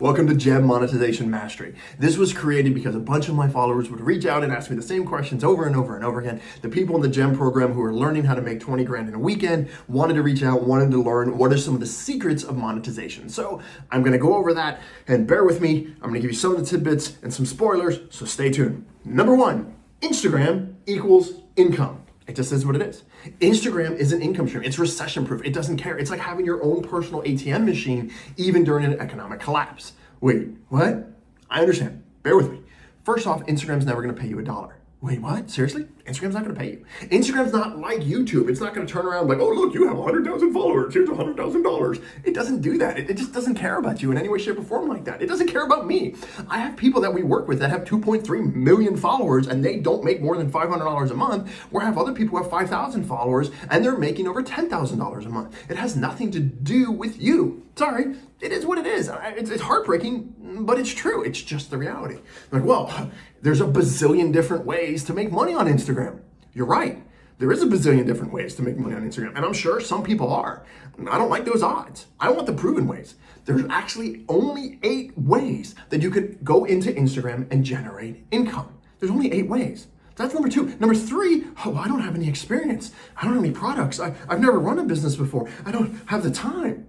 Welcome to Gem Monetization Mastery. This was created because a bunch of my followers would reach out and ask me the same questions over and over and over again. The people in the Gem program who are learning how to make 20 grand in a weekend wanted to reach out, wanted to learn what are some of the secrets of monetization. So I'm going to go over that, and bear with me. I'm going to give you some of the tidbits and some spoilers, so stay tuned. Number one, Instagram equals income. It just is what it is. Instagram is an income stream. It's recession proof. It doesn't care. It's like having your own personal ATM machine even during an economic collapse. Wait, what? I understand. Bear with me. First off, Instagram's never going to pay you $1. Wait, what? Seriously? Instagram's not going to pay you. Instagram's not like YouTube. It's not going to turn around like, oh, look, you have 100,000 followers. Here's $100,000. It doesn't do that. It just doesn't care about you in any way, shape, or form like that. It doesn't care about me. I have people that we work with that have 2.3 million followers and they don't make more than $500 a month, where I have other people who have 5,000 followers and they're making over $10,000 a month. It has nothing to do with you. Sorry, it is what it is. It's heartbreaking, but it's true. It's just the reality. Like, well, there's a bazillion different ways to make money on Instagram. You're right. There is a bazillion different ways to make money on Instagram, and I'm sure some people are. I don't like those odds. I want the proven ways. There's actually only 8 ways that you could go into Instagram and generate income. There's only 8 ways. That's number 2. Number 3, oh, I don't have any experience. I don't have any products. I've never run a business before. I don't have the time.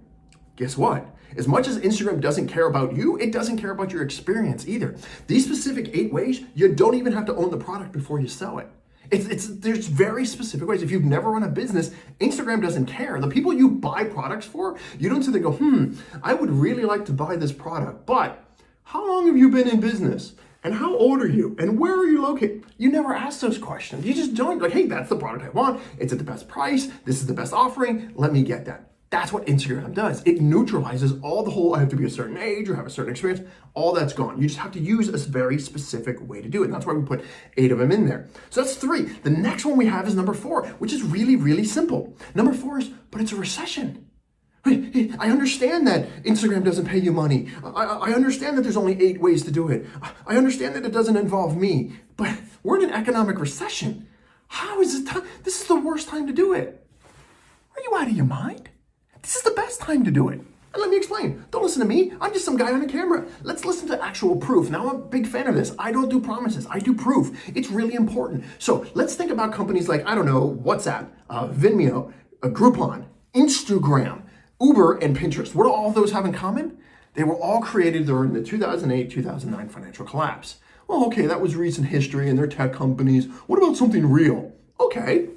Guess what? As much as Instagram doesn't care about you, it doesn't care about your experience either. These specific 8 ways, you don't even have to own the product before you sell it. There's very specific ways. If you've never run a business, Instagram doesn't care. The people you buy products for, you don't sit there and go, I would really like to buy this product, but how long have you been in business? And how old are you? And where are you located? You never ask those questions. You just don't, like, hey, that's the product I want. It's at the best price. This is the best offering. Let me get that. That's what Instagram does. It neutralizes all the whole, I have to be a certain age or have a certain experience. All that's gone. You just have to use a very specific way to do it. And that's why we put 8 of them in there. So that's 3. The next one we have is number 4, which is really, really simple. Number 4 is, but it's a recession. I understand that Instagram doesn't pay you money. I understand that there's only 8 ways to do it. I understand that it doesn't involve me. But we're in an economic recession. How is it time? This is the worst time to do it. Are you out of your mind? This is the best time to do it. And let me explain. Don't listen to me. I'm just some guy on a camera. Let's listen to actual proof. Now, I'm a big fan of this. I don't do promises. I do proof. It's really important. So let's think about companies like, I don't know, WhatsApp, Vimeo, Groupon, Instagram, Uber, and Pinterest. What do all those have in common? They were all created during the 2008-2009 financial collapse. Well, okay, that was recent history and they're tech companies. What about something real? Okay,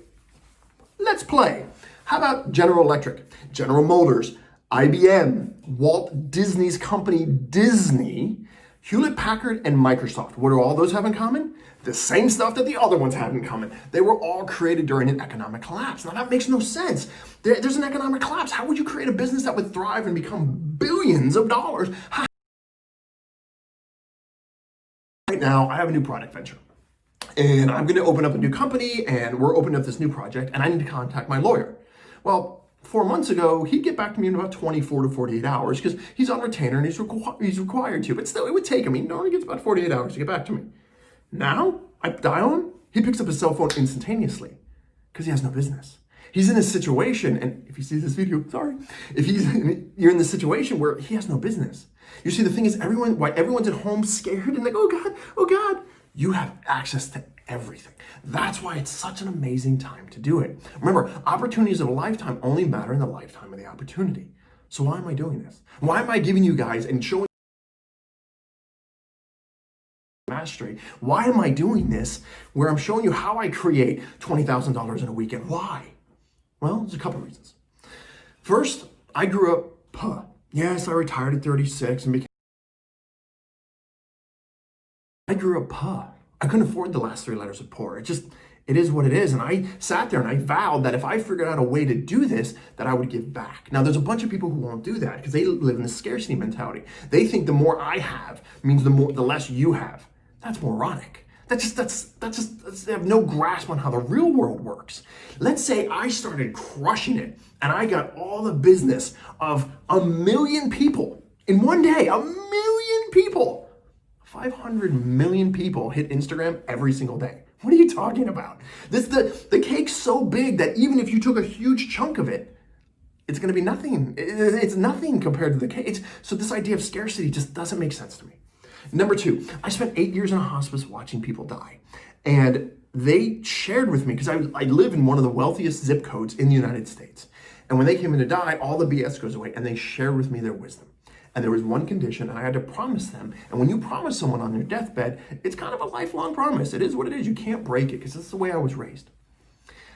let's play. How about General Electric, General Motors, IBM, Walt Disney's company Disney, Hewlett-Packard, and Microsoft? What do all those have in common? The same stuff that the other ones have in common. They were all created during an economic collapse. Now that makes no sense. There's an economic collapse. How would you create a business that would thrive and become billions of dollars? Right now, I have a new product venture. And I'm going to open up a new company, and we're opening up this new project, and I need to contact my lawyer. Well, 4 months ago, he'd get back to me in about 24 to 48 hours because he's on retainer and he's required to. But still, it would take him. He normally gets about 48 hours to get back to me. Now, I dial him. He picks up his cell phone instantaneously because he has no business. He's in a situation, and if you see this video, sorry, you're in this situation where he has no business. You see, the thing is, everyone's at home scared and like, oh God, you have access to everything. That's why it's such an amazing time to do it. Remember, opportunities of a lifetime only matter in the lifetime of the opportunity. So why am I doing this? Why am I giving you guys and showing mastery? Why am I doing this where I'm showing you how I create $20,000 in a weekend? Why? Well, there's a couple reasons. First, I grew up poor. Yes, I retired at 36 and became I grew up poor. I couldn't afford the last 3 letters of poor. It is what it is. And I sat there and I vowed that if I figured out a way to do this, that I would give back. Now, there's a bunch of people who won't do that because they live in the scarcity mentality. They think the more I have means the less you have. That's moronic. They have no grasp on how the real world works. Let's say I started crushing it and I got all the business of 1 million people in one day. 1 million people. 500 million people hit Instagram every single day. What are you talking about? The cake's so big that even if you took a huge chunk of it, it's going to be nothing. It's nothing compared to the case. So this idea of scarcity just doesn't make sense to me. Number two, I spent 8 years in a hospice watching people die. And they shared with me, because I live in one of the wealthiest zip codes in the United States. And when they came in to die, all the BS goes away, and they shared with me their wisdom. And there was one condition, and I had to promise them. And when you promise someone on their deathbed, it's kind of a lifelong promise. It is what it is. You can't break it, because that's the way I was raised.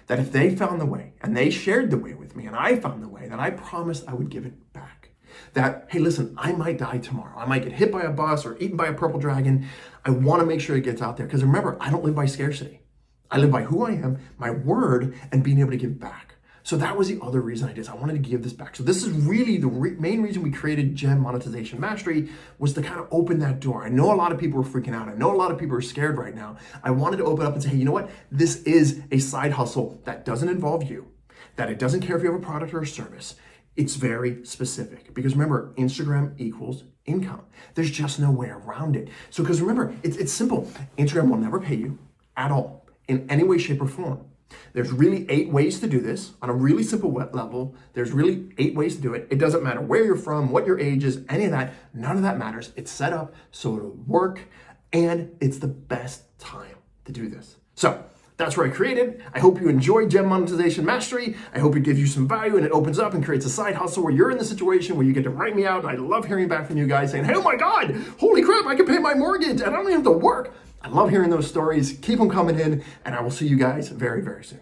That if they found the way, and they shared the way with me, and I found the way, then I promised I would give it back. That, hey, listen, I might die tomorrow. I might get hit by a bus or eaten by a purple dragon. I want to make sure it gets out there. Because remember, I don't live by scarcity. I live by who I am, my word, and being able to give back. So that was the other reason I did. I wanted to give this back. So this is really the main reason we created Gem Monetization Mastery, was to kind of open that door. I know a lot of people are freaking out. I know a lot of people are scared right now. I wanted to open up and say, hey, you know what? This is a side hustle that doesn't involve you, that it doesn't care if you have a product or a service. It's very specific, because remember, Instagram equals income. There's just no way around it. So, because remember, it's simple. Instagram will never pay you at all in any way, shape, or form. There's really 8 ways to do this on a really simple level. There's really 8 ways to do it. It doesn't matter where you're from, what your age is, any of that. None of that matters. It's set up so it'll work, and it's the best time to do this. So that's where I created. I hope you enjoy Gem Monetization Mastery. I hope it gives you some value and it opens up and creates a side hustle where you're in the situation where you get to write me out. And I love hearing back from you guys saying, hey, oh my God, holy crap, I can pay my mortgage and I don't even have to work. I love hearing those stories. Keep them coming in, and I will see you guys very, very soon.